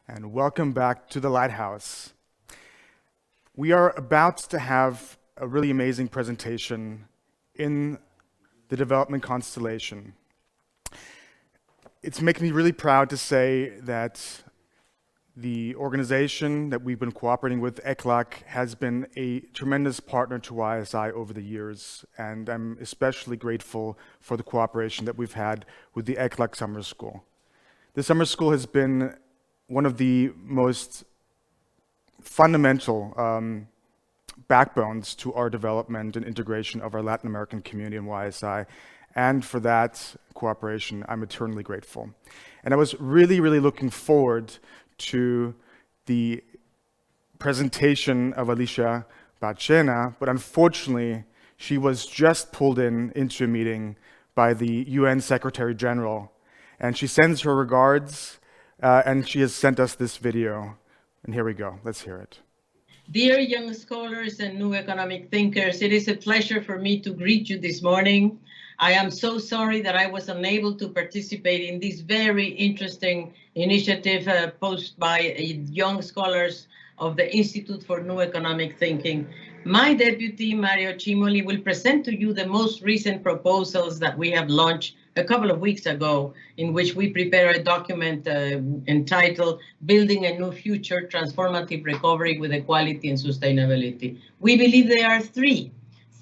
and welcome back to the Lighthouse. We are about to have a really amazing presentation in the development constellation. It's making me really proud to say that the organization that we've been cooperating with, ECLAC, has been a tremendous partner to YSI over the years, and I'm especially grateful for the cooperation that we've had with the ECLAC Summer School. The Summer School has been one of the most fundamental backbones to our development and integration of our Latin American community in YSI, and for that cooperation, I'm eternally grateful. And I was really looking forward to the presentation of Alicia Bacena, but unfortunately, she was just pulled into a meeting by the UN Secretary General, and she sends her regards, and she has sent us this video. And here we go. Let's hear it. Dear young scholars and new economic thinkers, it is a pleasure for me to greet you this morning. I am so sorry that I was unable to participate in this very interesting initiative posed by young scholars of the Institute for New Economic Thinking. My deputy, Mario Cimoli, will present to you the most recent proposals that we have launched a couple of weeks ago, in which we prepare a document entitled Building a New Future, Transformative Recovery with Equality and Sustainability. We believe there are three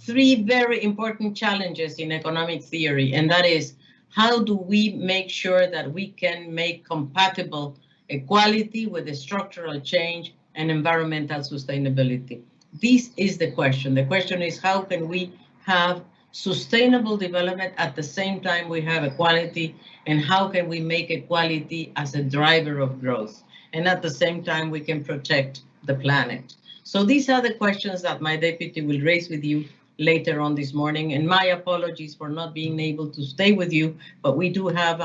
very important challenges in economic theory, and that is, how do we make sure that we can make compatible equality with the structural change and environmental sustainability? This is the question. The question is, how can we have sustainable development at the same time we have equality, and how can we make equality as a driver of growth, and at the same time we can protect the planet? So these are the questions that my deputy will raise with you later on this morning, and my apologies for not being able to stay with you, but we do have,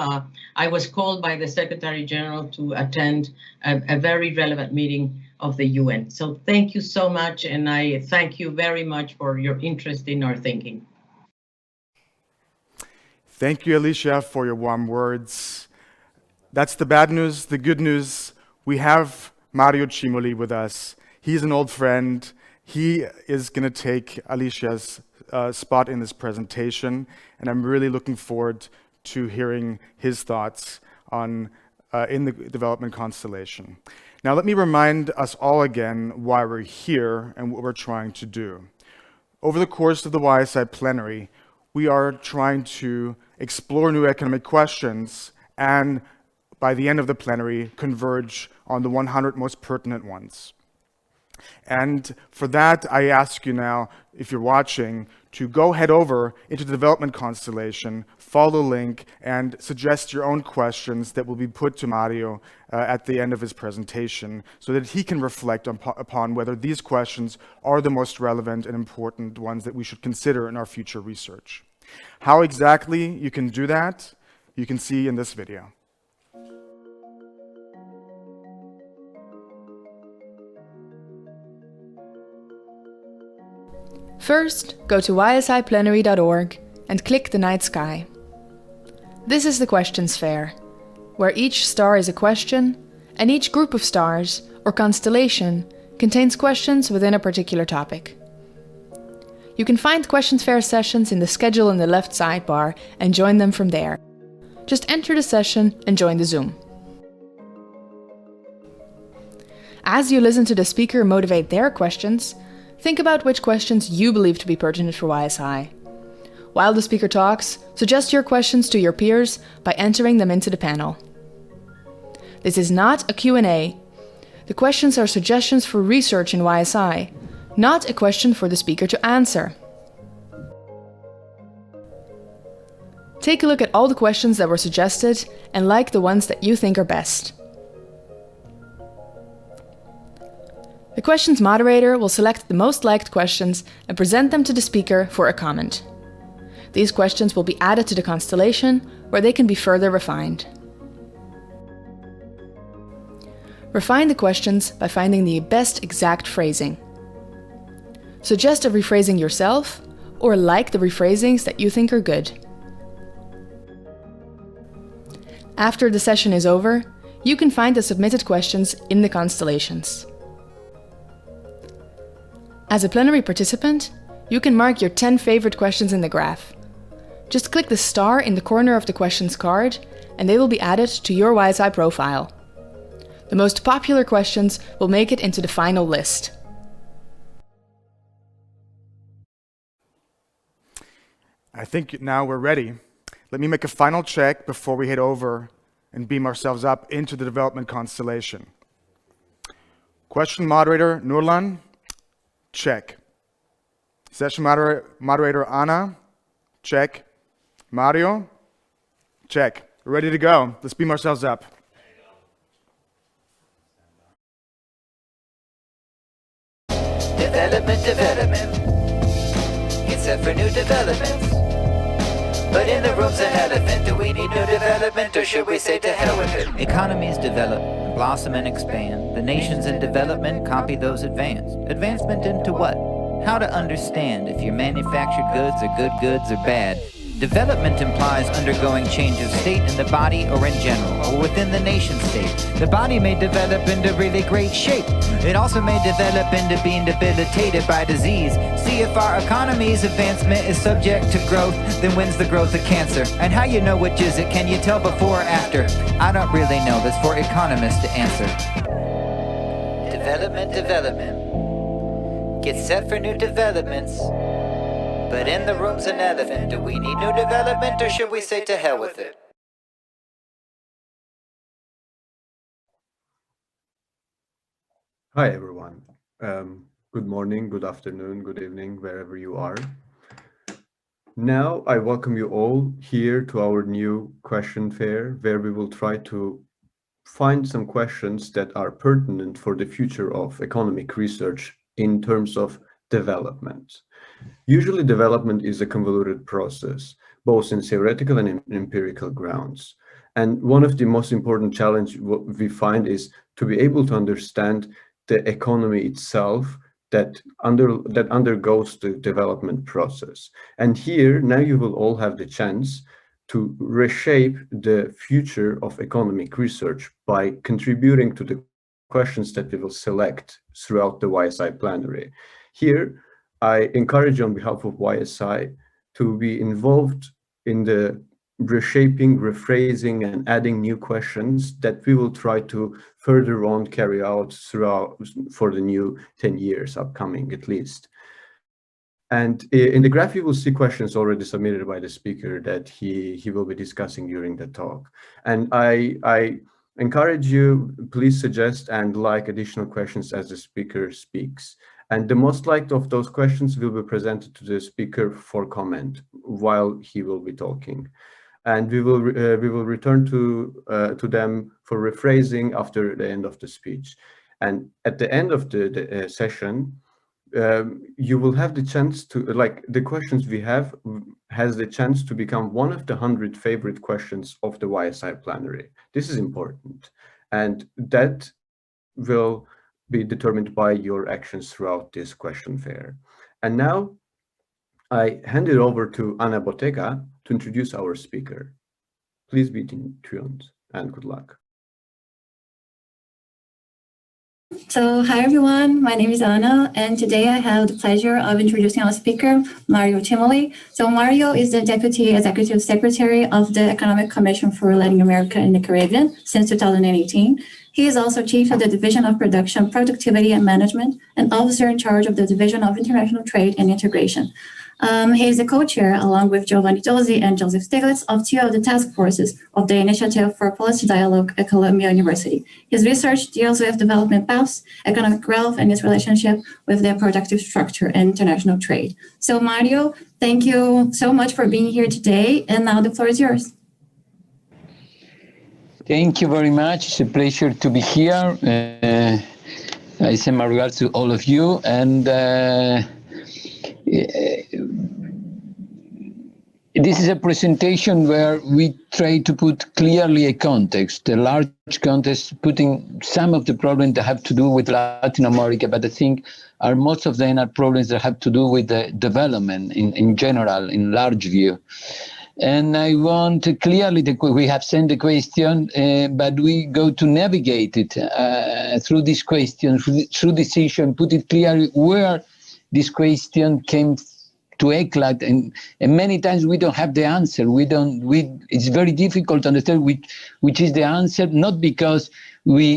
I was called by the Secretary General to attend a very relevant meeting of the UN. So thank you so much, and I thank you very much for your interest in our thinking. Thank you, Alicia, for your warm words. That's the bad news. The good news, we have Mario Cimoli with us. He's an old friend. He is going to take Alicia's spot in this presentation, and I'm really looking forward to hearing his thoughts on in the development constellation. Now, let me remind us all again why we're here and what we're trying to do. Over the course of the YSI plenary, we are trying to explore new economic questions and, by the end of the plenary, converge on the 100 most pertinent ones. And for that, I ask you now, if you're watching, to go head over into the development constellation, follow the link, and suggest your own questions that will be put to Mario at the end of his presentation, so that he can reflect upon whether these questions are the most relevant and important ones that we should consider in our future research. How exactly you can do that, you can see in this video. First, go to ysiplenary.org and click the night sky. This is the questions fair, where each star is a question, and each group of stars, or constellation, contains questions within a particular topic. You can find questions fair sessions in the schedule in the left sidebar and join them from there. Just enter the session and join the Zoom. As you listen to the speaker motivate their questions, think about which questions you believe to be pertinent for YSI. While the speaker talks, suggest your questions to your peers by entering them into the panel. This is not a Q&A. The questions are suggestions for research in YSI, not a question for the speaker to answer. Take a look at all the questions that were suggested and like the ones that you think are best. The questions moderator will select the most liked questions and present them to the speaker for a comment. These questions will be added to the constellation, where they can be further refined. Refine the questions by finding the best exact phrasing. Suggest a rephrasing yourself, or like the rephrasings that you think are good. After the session is over, You can find the submitted questions in the constellations. As a plenary participant, you can mark your 10 favorite questions in the graph. Just click the star in the corner of the questions card and they will be added to your YSI profile. The most popular questions will make it into the final list. I think now we're ready. Let me make a final check before we head over and beam ourselves up into the development constellation. Question moderator Nurlan, check. Session moderator Anna, check. Mario, check. We're ready to go. Let's beam ourselves up. Development. Get set for new developments. But in the room's an elephant. Do we need new development, or should we say to hell with it? Economies develop, blossom and expand. The nations in development copy those advanced. Advancement into what? How to understand if your manufactured goods are good goods or bad. Development implies undergoing change of state in the body or in general, or within the nation state. The body may develop into really great shape. It also may develop into being debilitated by disease. See, if our economy's advancement is subject to growth, then when's the growth of cancer? And how you know which is it? Can you tell before or after? I don't really know. That's for economists to answer. Development. Get set for new developments. But in the room's an elephant. Do we need new development, or should we say to hell with it? Hi, everyone. Good morning, good afternoon, good evening, wherever you are. Now, I welcome you all here to our new question fair, where we will try to find some questions that are pertinent for the future of economic research in terms of development. Usually, development is a convoluted process, both in theoretical and in empirical grounds. And one of the most important challenges we find is to be able to understand the economy itself that undergoes the development process. And here, now you will all have the chance to reshape the future of economic research by contributing to the questions that we will select throughout the YSI plenary. Here, I encourage you on behalf of YSI to be involved in the reshaping, rephrasing, and adding new questions that we will try to further on carry out throughout for the new 10 years upcoming at least. And in the graph, you will see questions already submitted by the speaker that he will be discussing during the talk. And I encourage you, please suggest and like additional questions as the speaker speaks. And the most liked of those questions will be presented to the speaker for comment while he will be talking. And we will return to them for rephrasing after the end of the speech. And at the end of the session, you will have the chance to, like, the questions we have has the chance to become one of the 100 favorite questions of the YSI plenary. This is important. And that will be determined by your actions throughout this question fair. And now I hand it over to Ana Botega to introduce our speaker. Please be tuned and good luck. So hi everyone, my name is Anna, and today I have the pleasure of introducing our speaker, Mario Cimoli. So Mario is the Deputy Executive Secretary of the Economic Commission for Latin America and the Caribbean since 2018. He is also Chief of the Division of Production, Productivity and Management, and Officer in charge of the Division of International Trade and Integration. He is the co-chair, along with Giovanni Dozzi and Joseph Stiglitz, of two of the task forces of the Initiative for Policy Dialogue at Columbia University. His research deals with development paths, economic growth, and its relationship with their productive structure and international trade. So Mario, thank you so much for being here today, and now the floor is yours. Thank you very much. It's a pleasure to be here. I send my regards to all of you, and this is a presentation where we try to put clearly a context, a large context, putting some of the problems that have to do with Latin America, but I think most of them are problems that have to do with the development in general, in large view. And I want clearly, we have sent the question, but we go to navigate it through this question, through this issue, and put it clearly where this question came to eclat, and many times we don't have the answer. It's very difficult to understand which is the answer, not because we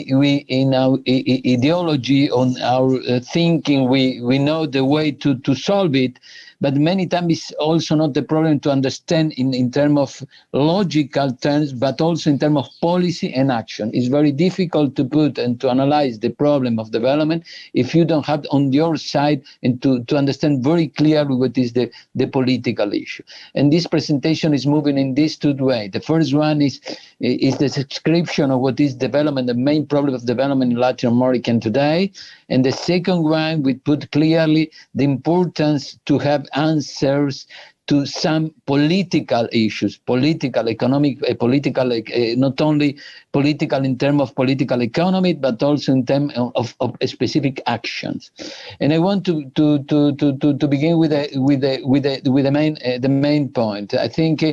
in our ideology, on our thinking, we know the way to solve it, but many times it's also not the problem to understand in terms of logical terms, but also in terms of policy and action. It's very difficult to put and to analyze the problem of development if you don't have on your side and to understand very clearly what is the political issue. And this presentation is moving in these two ways. The first one is the description of what is development, the main problem of development in Latin America today. And the second one, we put clearly the importance to have answers to some political issues, political, economic, not only political in terms of political economy, but also in terms of specific actions. And I want to begin with the main point. I think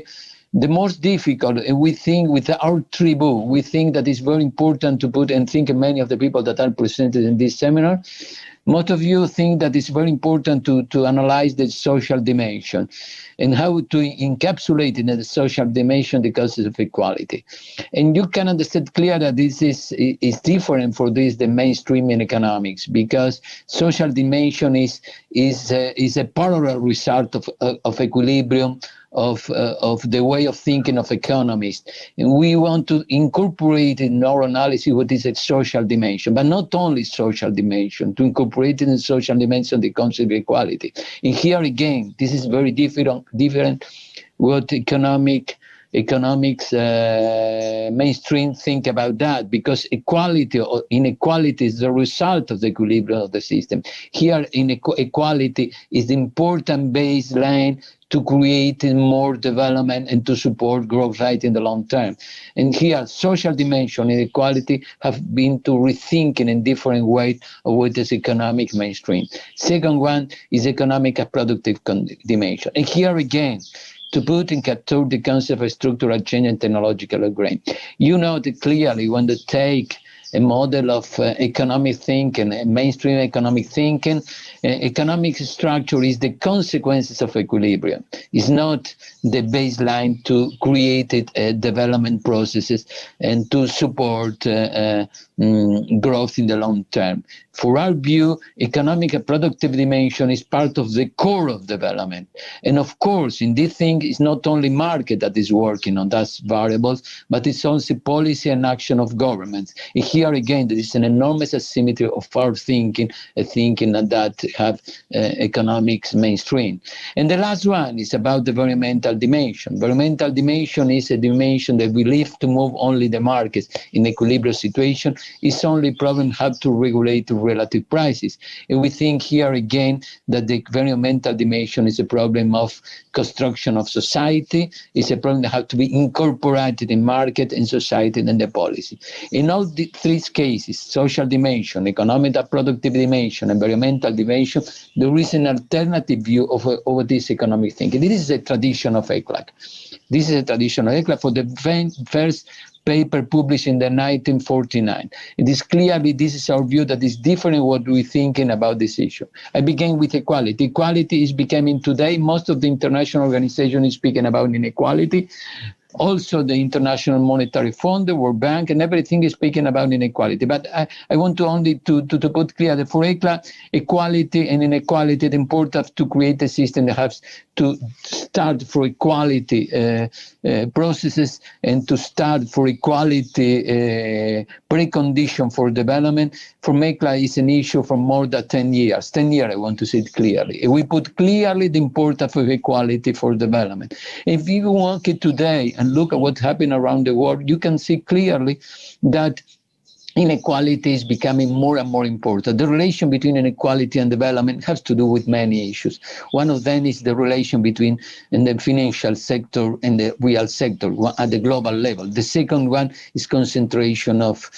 the most difficult, we think with our tribu, we think that it's very important to put, and think many of the people that are presented in this seminar, most of you think that it's very important to analyze the social dimension and how to encapsulate in the social dimension the causes of equality. And you can understand clearly that this is different for this, the mainstream in economics, because social dimension is a parallel result of equilibrium, of the way of thinking of economists. And we want to incorporate in our analysis what is a social dimension, but not only social dimension, to incorporate in the social dimension the concept of equality. And here again, this is very different what economics mainstream think about that, because equality or inequality is the result of the equilibrium of the system. Here, inequality is the important baseline to create more development and to support growth rate in the long term. And here, social dimension and equality have been to rethinking in different ways of what is economic mainstream. Second one is economic and productive dimension. And here again, to put and capture the concept of structural change and technological upgrade. You know that clearly when they take a model of economic thinking, mainstream economic thinking, economic structure is the consequences of equilibrium. It's not the baseline to create development processes and to support growth in the long term. For our view, economic and productive dimension is part of the core of development. And of course, in this thing, it's not only market that is working on those variables, but it's also policy and action of governments. And here again, there is an enormous asymmetry of our thinking, thinking that have economics mainstream. And the last one is about the environmental dimension. Environmental dimension is a dimension that we leave to move only the markets in equilibrium situation. It's only problem how to regulate relative prices. And we think here again that the environmental dimension is a problem of construction of society, it's a problem that has to be incorporated in market and society and the policy. In all the three cases, social dimension, economic and productive dimension, environmental dimension, there is an alternative view of this economic thinking. This is a tradition of ECLAC. This is a tradition of ECLAC for the first paper published in the 1949. It is clearly, this is our view that is different what we're thinking about this issue. I began with equality. Equality is becoming today, most of the international organization is speaking about inequality. Also, the International Monetary Fund, the World Bank, and everything is speaking about inequality. But I want to only to put clear that for ECLA, equality and inequality, the importance to create a system that has to start for equality processes and to start for equality precondition for development. For ECLA is an issue for more than 10 years. 10 years, I want to say it clearly. We put clearly the importance of equality for development. If you walk it today and look at what's happening around the world, you can see clearly that inequality is becoming more and more important. The relation between inequality and development has to do with many issues. One of them is the relation between the financial sector and the real sector at the global level. The second one is concentration of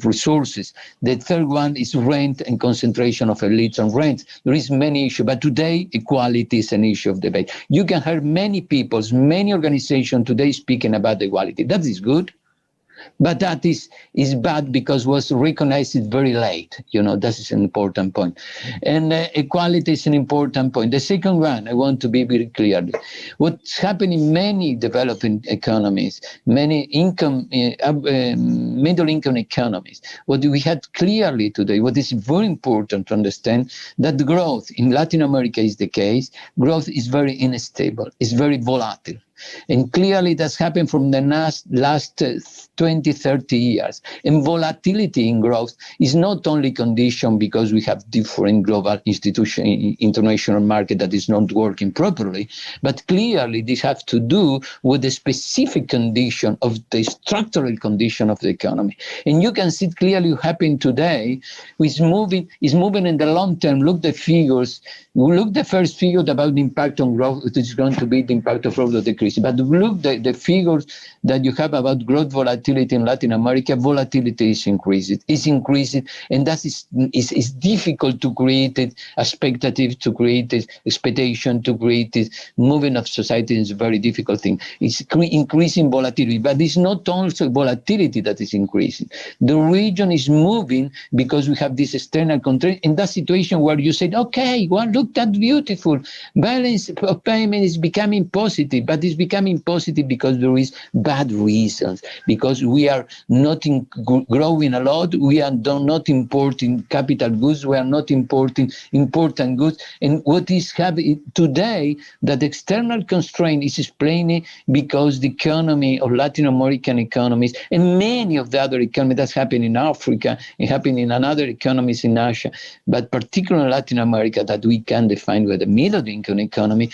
resources. The third one is rent and concentration of elites on rent. There is many issues, but today equality is an issue of debate. You can hear many people, many organizations today speaking about equality. That is good. But that is bad because was recognized very late. That is an important point. And equality is an important point. The second one, I want to be very clear. What's happening in many developing economies, many middle income economies, what we had clearly today, what is very important to understand, that the growth in Latin America is the case. Growth is very unstable, it's very volatile. And clearly that's happened from the last 20, 30 years. And volatility in growth is not only conditioned because we have different global institution, international market that is not working properly, but clearly this has to do with the specific condition of the structural condition of the economy. And you can see it clearly happen today, is moving in the long term. Look the figures. Look the first figure about the impact on growth, which is going to be the impact of growth or decrease. But look the figures that you have about growth volatility in Latin America. Volatility is increasing. It's increasing, and that is difficult to create it, expectative, to create it, expectation, to create it. Moving of society is a very difficult thing. It's increasing volatility, but it's not also volatility that is increasing. The region is moving because we have this external constraint. In that situation where you said, okay, well, look, that beautiful balance of payment is becoming positive, but it's becoming positive because there is bad reasons, because we are not growing a lot, we are not importing capital goods, we are not importing important goods. And what is happening today, that external constraint is explaining because the economy of Latin American economies and many of the other economies that's happening in Africa and happening in other economies in Asia, but particularly in Latin America, that we can define with the middle income economy,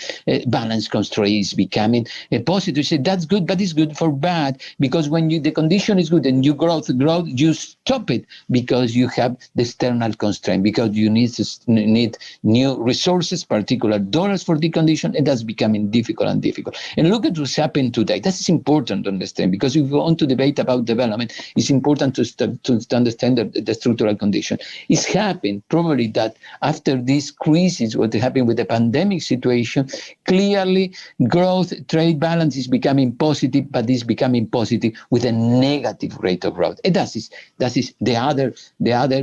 balance constraint is becoming a positive. You say that's good, but it's good for bad, because when the condition is good and you grow, you stop it because you have the external constraint, because you need new resources, particular dollars for the condition, and that's becoming difficult and difficult. And look at what's happened today. That is important to understand, because if we want to debate about development, it's important to understand the structural condition. It's happened probably that after this crisis, what happened with the pandemic situation, clearly growth, trade balance is becoming positive, but it's becoming positive with a negative rate of growth. And that is the other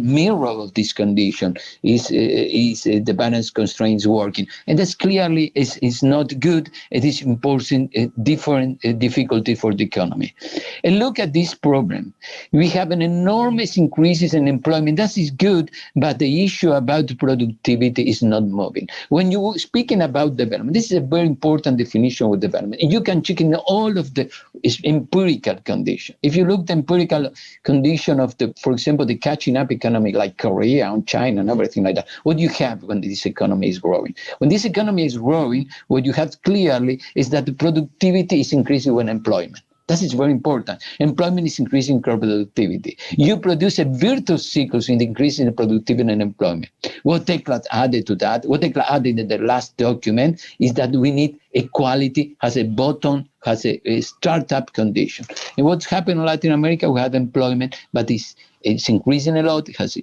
mirror of this condition is the balance constraints working, and that's clearly is not good. It is imposing a different difficulty for the economy. And look at this problem. We have an enormous increases in employment. That is good, but the issue about productivity is not moving. When you speaking about development, this is a very important definition of development. And you can check in all of the empirical condition. If you look at the empirical condition of for example, the catching up economy like Korea and China and everything like that, what you have when this economy is growing? When this economy is growing, what you have clearly is that the productivity is increasing with employment. That is very important. Employment is increasing productivity. You produce a virtuous cycle in increasing the productivity and employment. What Tekla added to that, what Tekla added in the last document, is that we need equality has a bottom, has a startup condition. And what's happened in Latin America, we have employment, but it's increasing a lot. It has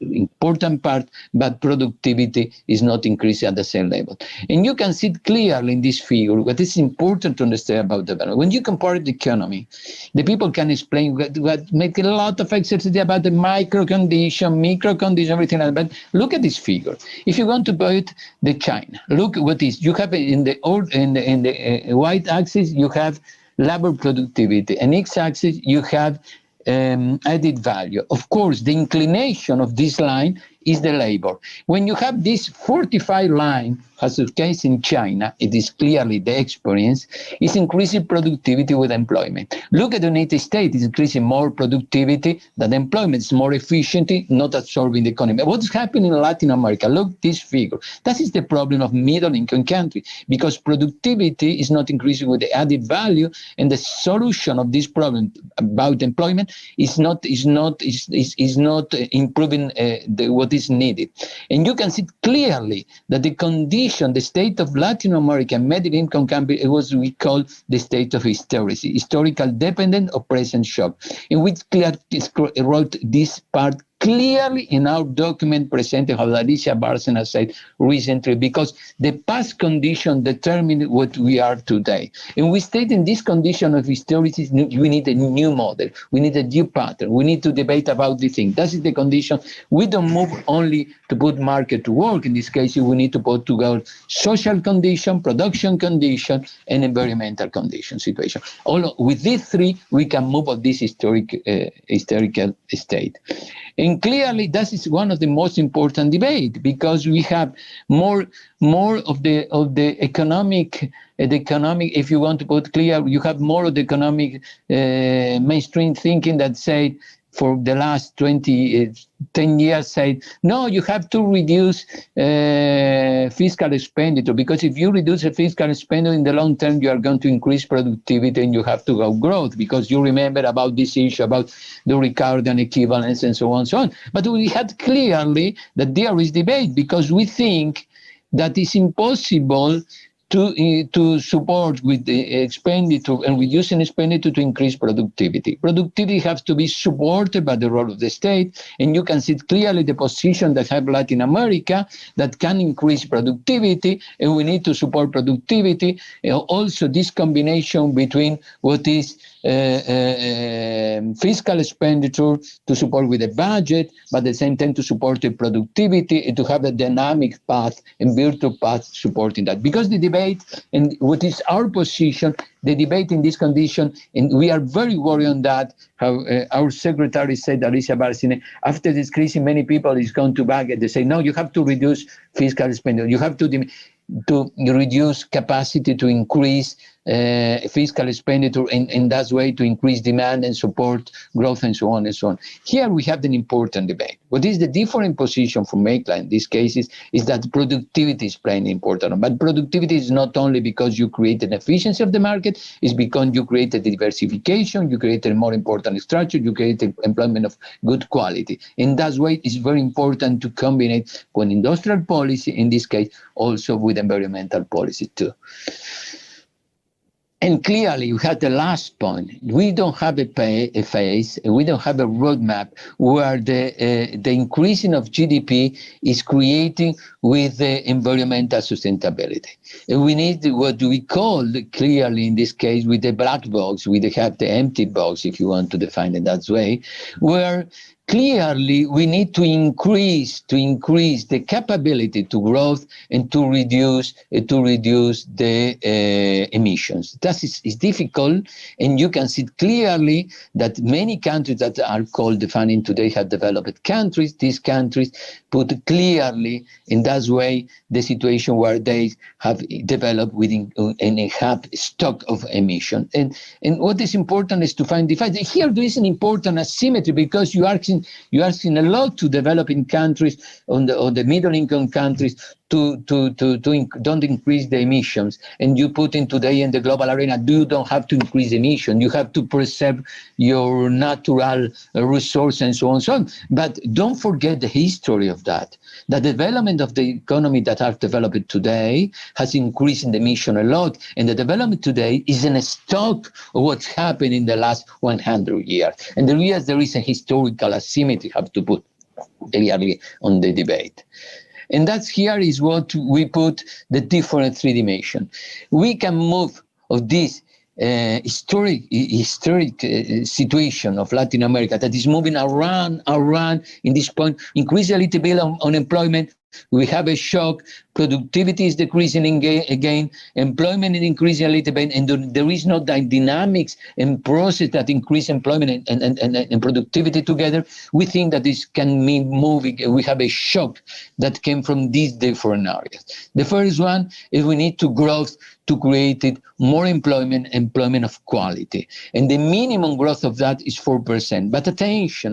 important part, but productivity is not increasing at the same level. And you can see it clearly in this figure what is important to understand about development. When you compare the economy, the people can explain what make a lot of exercise about the micro condition, everything like that. But look at this figure. If you want to put the China, look what is you have in the white axis you have labor productivity, and x-axis you have added value. Of course, the inclination of this line is the labor. When you have this 45 line, as the case in China, it is clearly the experience, is increasing productivity with employment. Look at the United States, it's increasing more productivity than employment, it's more efficiency, not absorbing the economy. What's happening in Latin America? Look this figure. That is the problem of middle-income countries, because productivity is not increasing with the added value, and the solution of this problem about employment is not improving what is needed. And you can see clearly that the state of Latin America middle-income country is what we call the state of hysteresis, historical dependent or present shock. And we clearly wrote this part clearly in our document presented, how Alicia Bárcena said recently, because the past condition determine what we are today. And we state in this condition of hysteresis, we need a new model, we need a new pattern, we need to debate about the thing. That is the condition. We don't move only to put market to work. In this case, we need to put together social condition, production condition, and environmental condition situation. All with these three, we can move on this historical state. And clearly, that is one of the most important debate, because we have more of the economic, if you want to put clear, you have more of the economic mainstream thinking that say, for the last 10 years, say, no, you have to reduce fiscal expenditure, because if you reduce the fiscal expenditure in the long term, you are going to increase productivity and you have to go growth, because you remember about this issue about the Ricardian equivalence and so on and so on. But we had clearly that there is debate, because we think that it's impossible to support with the expenditure and reducing expenditure to increase productivity. Productivity has to be supported by the role of the state, and you can see clearly the position that have Latin America that can increase productivity, and we need to support productivity. Also, this combination between what is fiscal expenditure to support with the budget, but at the same time to support the productivity and to have a dynamic path and virtual path supporting that. Because the debate, and what is our position, the debate in this condition, and we are very worried on that, how our secretary said, Alicia Bárcena, after this crisis, many people is going to back and they say, no, you have to reduce fiscal expenditure, you have to reduce capacity to increase fiscal expenditure, and in that way to increase demand and support growth and so on and so on. Here we have an important debate. What is the different position from Maitland in these cases is that productivity is playing important. But productivity is not only because you create an efficiency of the market, it's because you create a diversification, you create a more important structure, you create employment of good quality. In that way, it's very important to combine with industrial policy, in this case, also with environmental policy too. And clearly, we had the last point. We don't have a phase, we don't have a roadmap where the increasing of GDP is creating with the environmental sustainability. And we need what we call clearly in this case with the black box, we have the empty box, if you want to define it that way, where clearly we need to increase the capability to growth and to reduce the emissions. That is difficult, and you can see clearly that many countries that are called defining today have developed countries. These countries put clearly in that way the situation where they have developed within and have stock of emission. And what is important is to find here there is an important asymmetry, because you are asking a lot to developing countries on the middle income countries to don't increase the emissions, and you put in today in the global arena, you don't have to increase emission, you have to preserve your natural resource and so on and so on. But don't forget the history of that. The development of the economy that are developed today has increased in the emission a lot, and the development today is in a stock of what's happened in the last 100 years. And there is a historical asymmetry have to put clearly on the debate. And that's here is what we put the different three dimensions. We can move of this historic situation of Latin America that is moving around in this point, increase a little bit on unemployment, we have a shock, productivity is decreasing again, employment is increasing a little bit, and there is no dynamics and process that increase employment and productivity together. We think that this can mean moving, we have a shock that came from these different areas. The first one is we need to growth to create more employment of quality. And the minimum growth of that is 4%. But attention.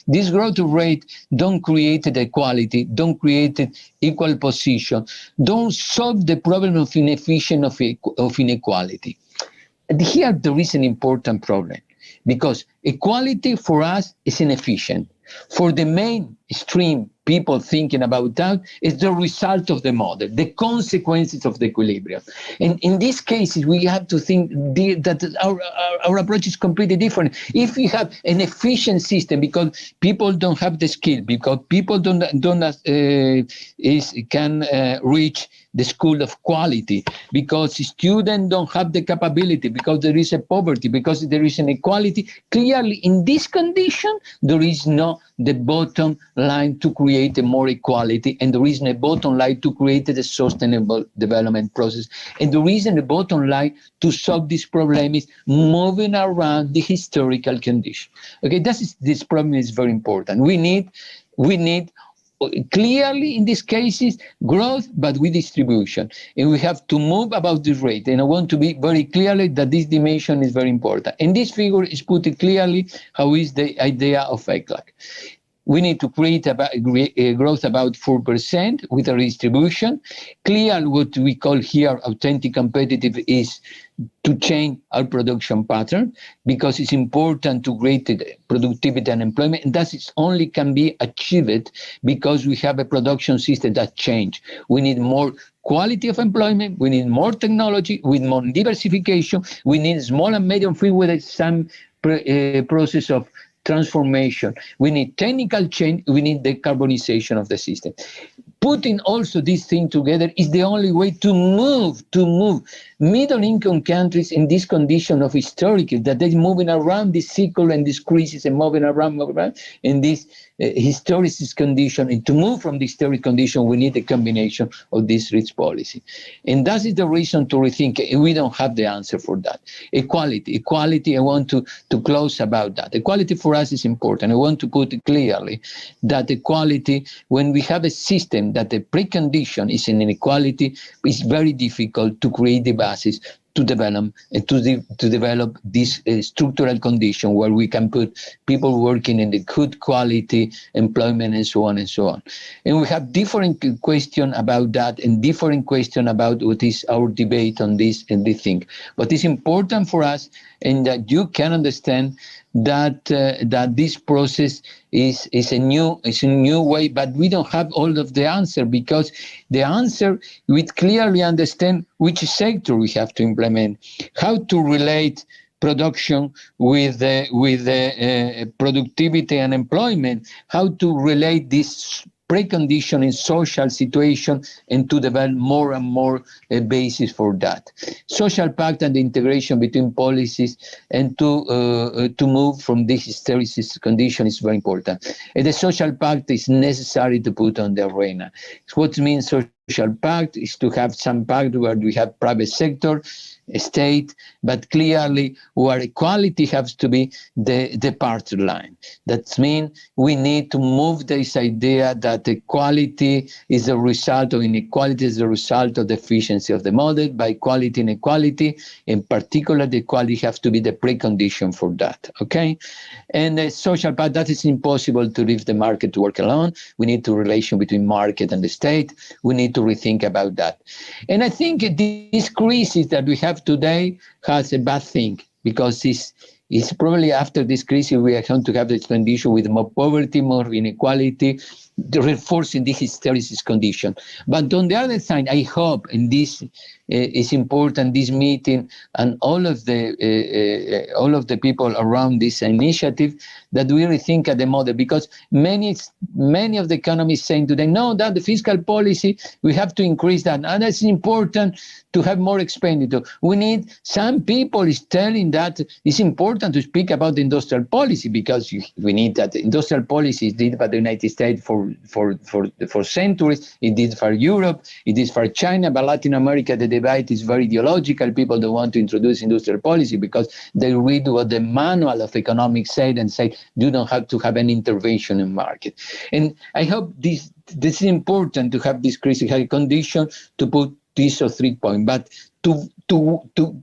This growth rate don't create equality, don't create equal position, don't solve the problem of inefficiency of inequality. And here there is an important problem, because equality for us is inefficient. For the mainstream people thinking about that, is the result of the model, the consequences of the equilibrium. And in these cases, we have to think that our approach is completely different. If we have an efficient system, because people don't have the skill, because people can reach the school of quality, because students don't have the capability, because there is a poverty, because there is an inequality, clearly in this condition, there is no the bottom line to create a more equality, and the reason the bottom line to create a sustainable development process. And the reason the bottom line to solve this problem is moving around the historical condition. Okay, this problem is very important. We need clearly in these cases growth, but with distribution, and we have to move about this rate. And I want to be very clearly that this dimension is very important, and this figure is put clearly how is the idea of ECLAC. We need to create a growth about 4% with a redistribution. Clear what we call here authentic competitive is to change our production pattern, because it's important to create productivity and employment, and that is only can be achieved because we have a production system that change. We need more quality of employment, we need more technology, with more diversification, we need small and medium firms with some process of transformation. We need technical change, we need decarbonization of the system. Putting also this thing together is the only way to move middle-income countries in this condition of historical, that they're moving around this cycle and this crisis and moving around in this historic condition. And to move from the historic condition, we need a combination of this rich policy. And that is the reason to rethink, and we don't have the answer for that. Equality, I want to close about that. Equality for us is important. I want to put it clearly that equality, when we have a system that the precondition is an inequality, it's very difficult to create the basis to develop this structural condition where we can put people working in the good quality employment and so on and so on. And we have different question about that and different question about what is our debate on this and this thing. But it's important for us, and that you can understand that this process is a new way, but we don't have all of the answer, because the answer, we clearly understand which sector we have to implement, how to relate production with productivity and employment, how to relate this precondition in social situation, and to develop more and more a basis for that. Social pact and the integration between policies, and to move from this hysteresis condition is very important. And the social pact is necessary to put on the arena. What means social pact is to have some pact where we have private sector, state, but clearly where equality has to be the party line. That means we need to move this idea that equality is a result of inequality, is a result of the efficiency of the model. By quality and equality, in particular, the equality has to be the precondition for that, okay? And the social pact, that is impossible to leave the market to work alone. We need to relation between market and the state. We need to rethink about that. And I think this crisis that we have today has a bad thing, because it's probably after this crisis we are going to have this condition with more poverty, more inequality, reinforcing this hysteresis condition. But on the other side, I hope, and this is important, this meeting and all of the people around this initiative, that we rethink at the model, because many of the economists saying today, no, that the fiscal policy, we have to increase that, and it's important to have more expenditure. We need, some people is telling that it's important to speak about the industrial policy, because we need that industrial policy is did by the United States for for centuries. It is for Europe, it is for China, but Latin America, the debate is very ideological. People don't want to introduce industrial policy because they read what the manual of economics said and say you don't have to have any intervention in market. And I hope this is important to have this critical condition to put these or 3 points. But to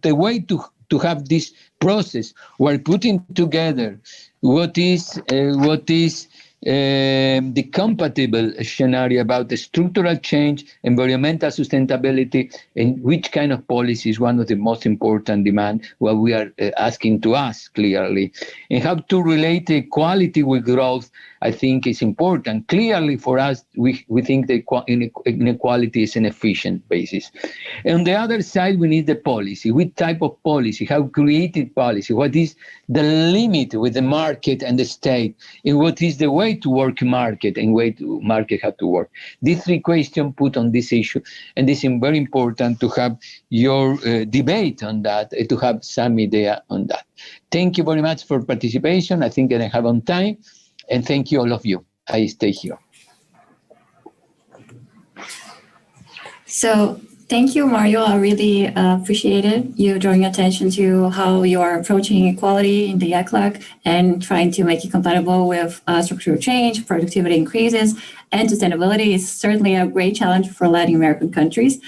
the way to have this process, we're putting together what is the compatible scenario about the structural change, environmental sustainability, and which kind of policy is one of the most important demands, what we are asking to us clearly. And how to relate equality with growth, I think is important. Clearly for us, we think that inequality is an efficient basis. And on the other side, we need the policy. What type of policy? How created policy? What is the limit with the market and the state? And what is the way to work market and way to market have to work? These 3 questions put on this issue, and this is very important to have your debate on that, to have some idea on that. Thank you very much for participation. I think that I have on time, and thank you all of you. I stay here. So thank you, Mario. I really appreciated you drawing attention to how you are approaching equality in the ECLAC and trying to make it compatible with structural change, productivity increases, and sustainability is certainly a great challenge for Latin American countries,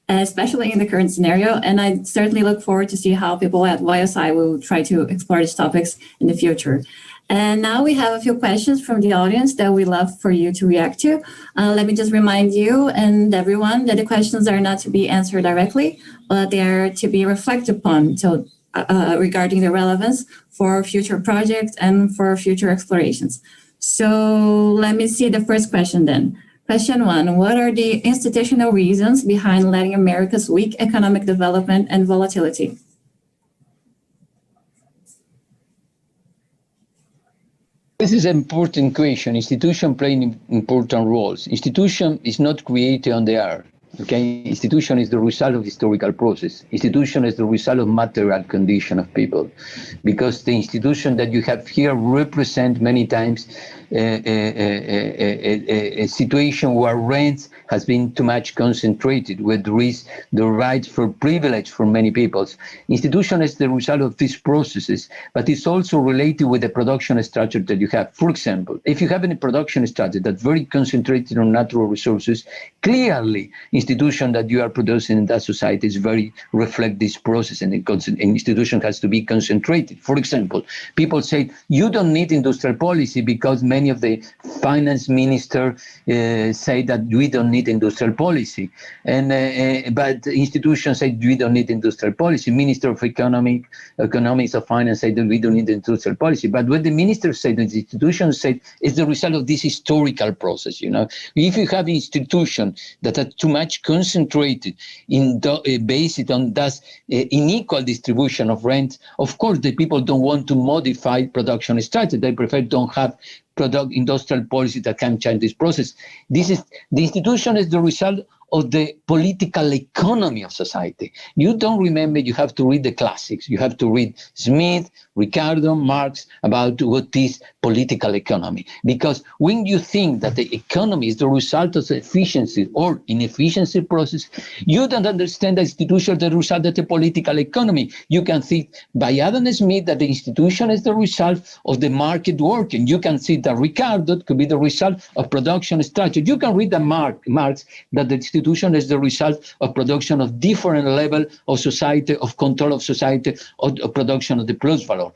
especially in the current scenario. And I certainly look forward to see how people at YSI will try to explore these topics in the future. And now we have a few questions from the audience that we'd love for you to react to. Let me just remind you and everyone that the questions are not to be answered directly, but they are to be reflected upon regarding the relevance for future projects and for future explorations. So let me see the first question then. Question 1, what are the institutional reasons behind Latin America's weak economic development and volatility? This is an important question. Institutions play important roles. Institution is not created on the earth. Okay, institution is the result of historical process. Institution is the result of material condition of people, because the institution that you have here represent many times a situation where rent has been too much concentrated, where there is the right for privilege for many peoples. Institution is the result of these processes, but it's also related with the production structure that you have. For example, if you have a production structure that's very concentrated on natural resources, clearly institution that you are producing in that society is very reflect this process, and an institution has to be concentrated. For example, people say you don't need industrial policy because many of the finance minister say that we don't need industrial policy, and but institutions say we don't need industrial policy. Minister of economics of finance say that we don't need industrial policy. But what the minister said, the institutions said, is the result of this historical process. You know, if you have institutions that are too much concentrated in based on that unequal distribution of rent, of course the people don't want to modify production structure. They prefer don't have industrial policy that can change this process. This is the institution is the result of the political economy of society. You don't remember, you have to read the classics. You have to read Smith, Ricardo, Marx about what is political economy. Because when you think that the economy is the result of the efficiency or inefficiency process, you don't understand the institution as the result of the political economy. You can see by Adam Smith that the institution is the result of the market working. You can see that Ricardo could be the result of production structure. You can read the Marx that the institution is the result of production of different level of society, of control of society, of production of the plus value.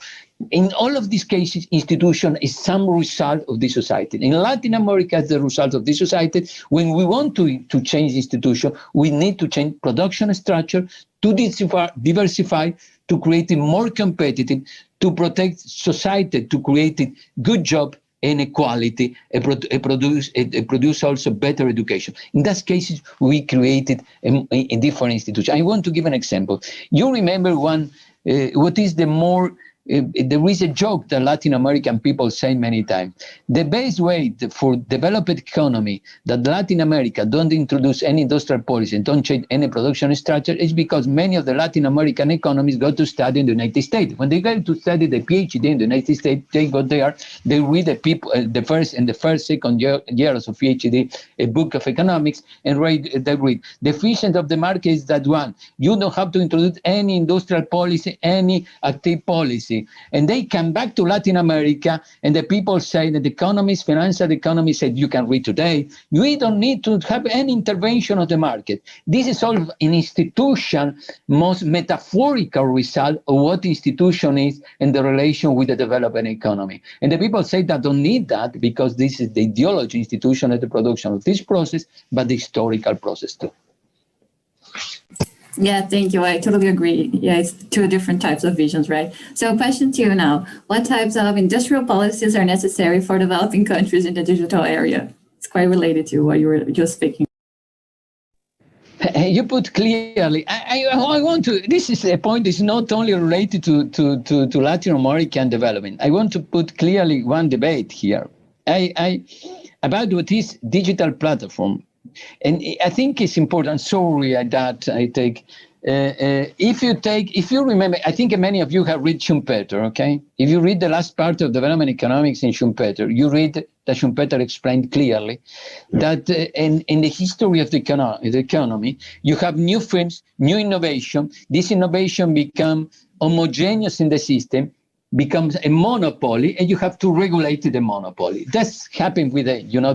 In all of these cases, institution is some result of this society. In Latin America, as the result of this society, when we want to change institution, we need to change production structure, to diversify, to create it more competitive, to protect society, to create a good job, inequality, produce also better education. In those cases, we created a different institution. I want to give an example. You remember what is the more There is a joke that Latin American people say many times. The best way for developed economy that Latin America don't introduce any industrial policy and don't change any production structure is because many of the Latin American economies go to study in the United States. When they go to study the PhD in the United States, they go there, they read the first, second years of PhD, a book of economics, and they read. The efficiency of the market is that one. You don't have to introduce any industrial policy, any active policy. And they come back to Latin America, and the people say that the economists, financial economists said, you can read today, we don't need to have any intervention of the market. This is all an institution, most metaphorical result of what institution is and the relation with the developing economy. And the people say that don't need that because this is the ideology institution of the production of this process, but the historical process too. Yeah, thank you. I totally agree. Yeah, it's two different types of visions, right? So question to you now, what types of industrial policies are necessary for developing countries in the digital area? It's quite related to what you were just speaking. You put clearly, I want to, this is a point is not only related to Latin American development. I want to put clearly one debate here about what is digital platform. And I think it's important. Sorry that I take. If you remember, I think many of you have read Schumpeter. Okay, if you read the last part of development economics in Schumpeter, you read that Schumpeter explained clearly that in the history of the economy, you have new firms, new innovation. This innovation become homogeneous in the system, becomes a monopoly, and you have to regulate the monopoly. That's happened with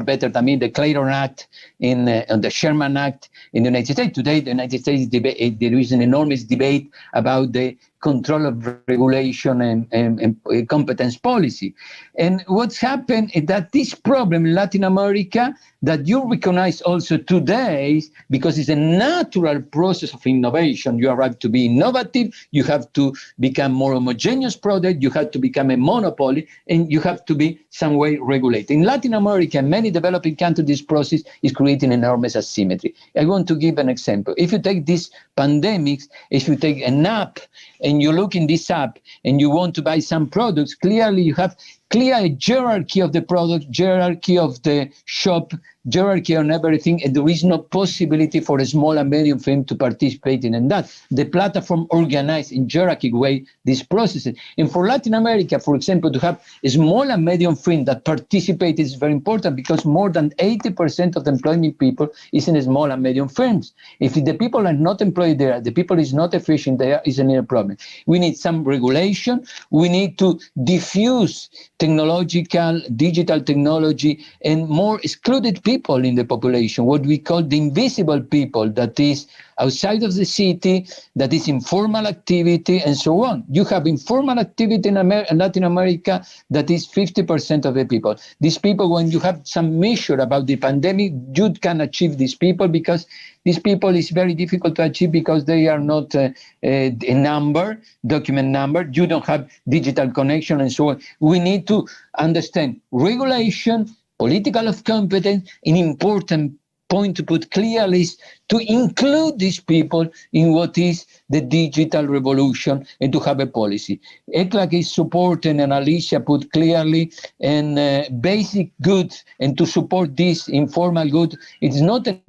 better than me, the Clayton Act and the Sherman Act in the United States. Today, the United States debate, there is an enormous debate about the control of regulation and competence policy. And what's happened is that this problem in Latin America that you recognize also today, because it's a natural process of innovation. You have to be innovative, you have to become more homogeneous product, you have to become a monopoly, and you have to be some way regulated. In Latin America, many developing countries, this process is creating enormous asymmetry. I want to give an example. If you take this pandemics, if you take an app and you look in this app and you want to buy some products, clearly you have clear hierarchy of the product, hierarchy of the shop, hierarchy on everything, and there is no possibility for a small and medium firm to participate in that. The platform organized in hierarchic way these processes. And for Latin America, for example, to have a small and medium firm that participate is very important because more than 80% of the employment people is in small and medium firms. If the people are not employed there, the people is not efficient there, is another problem. We need some regulation. We need to diffuse technological, digital technology, and more excluded people in the population, what we call the invisible people, that is outside of the city, that is informal activity, and so on. You have informal activity in Latin America that is 50% of the people. These people, when you have some measure about the pandemic, you can achieve these people because these people is very difficult to achieve because they are not a number, document number. You don't have digital connection and so on. We need to understand regulation, political of competence, an important point to put clearly is to include these people in what is the digital revolution and to have a policy. ECLAC is supporting, and Alicia put clearly, and basic goods, and to support this informal good, it's not a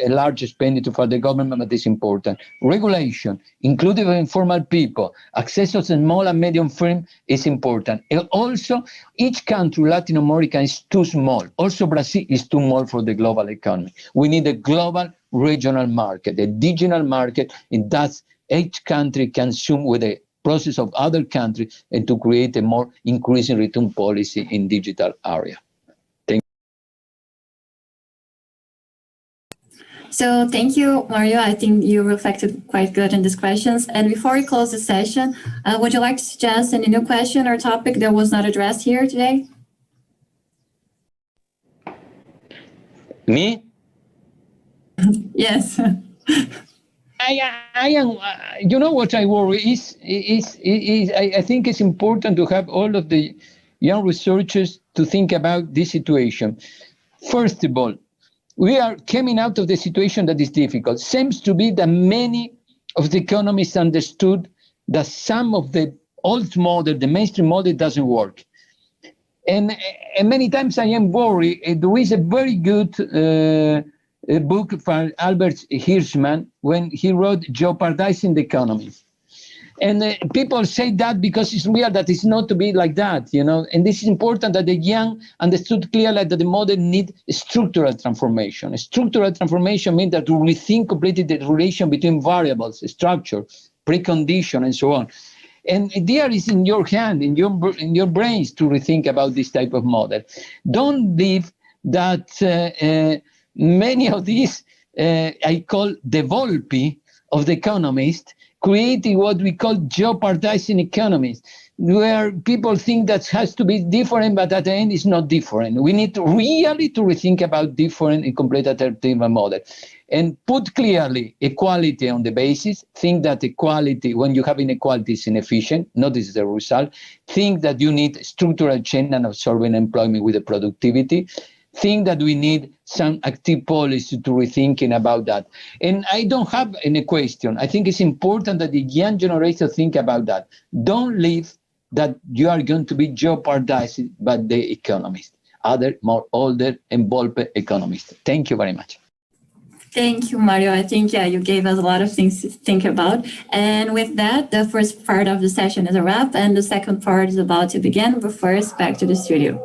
large expenditure for the government, but it's important. Regulation, including informal people, access to small and medium firms is important. And also, each country, Latin America, is too small. Also, Brazil is too small for the global economy. We need a global regional market, a digital market, and thus each country can assume with the process of other countries and to create a more increasing return policy in digital area. Thank you. So thank you, Mario. I think you reflected quite good in these questions. And before we close the session, would you like to suggest any new question or topic that was not addressed here today? Me? Yes. I am, you know what I worry is I think it's important to have all of the young researchers to think about this situation. First of all, we are coming out of the situation that is difficult. Seems to be that many of the economists understood that some of the old model, the mainstream model, doesn't work. And many times I am worried. There is a very good book by Albert Hirschman when he wrote Jeopardizing the Economy. And people say that because it's real that it's not to be like that, you know. And this is important that the young understood clearly that the model needs structural transformation. A structural transformation means that we rethink completely the relation between variables, structure, precondition, and so on. And there is in your hand, in your brains, to rethink about this type of model. Don't leave that many of these I call the Volpi of the economist, creating what we call jeopardizing economies, where people think that has to be different, but at the end it's not different. We need to really to rethink about different and complete alternative model. And put clearly equality on the basis, think that equality, when you have inequality, is inefficient, not is the result. Think that you need structural change and absorbing employment with the productivity. Think that we need some active policy to rethinking about that. And I don't have any question. I think it's important that the young generation think about that. Don't leave that you are going to be jeopardized by the economists, other more older and bolder economists. Thank you very much. Thank you, Mario. I think, you gave us a lot of things to think about. And with that, the first part of the session is a wrap, and the second part is about to begin. But first, back to the studio.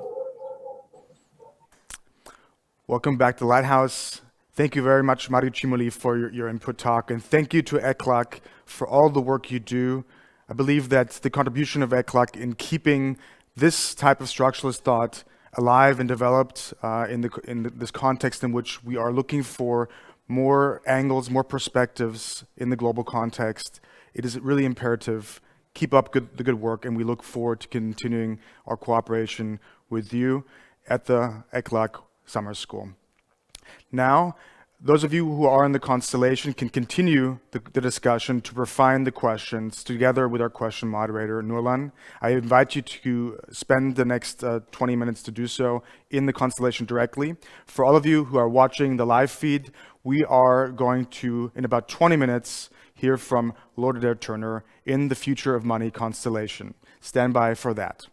Welcome back to Lighthouse. Thank you very much, Mario Cimoli, for your input talk. And thank you to ECLAC for all the work you do. I believe that the contribution of ECLAC in keeping this type of structuralist thought alive and developed in this context in which we are looking for more angles, more perspectives in the global context. It is really imperative. Keep up the good work, and we look forward to continuing our cooperation with you at the ECLAC Summer School. Now, those of you who are in the constellation can continue the discussion to refine the questions together with our question moderator, Nurlan. I invite you to spend the next 20 minutes to do so in the constellation directly. For all of you who are watching the live feed, we are going to, in about 20 minutes, hear from Lord Adair Turner in the Future of Money constellation. Stand by for that.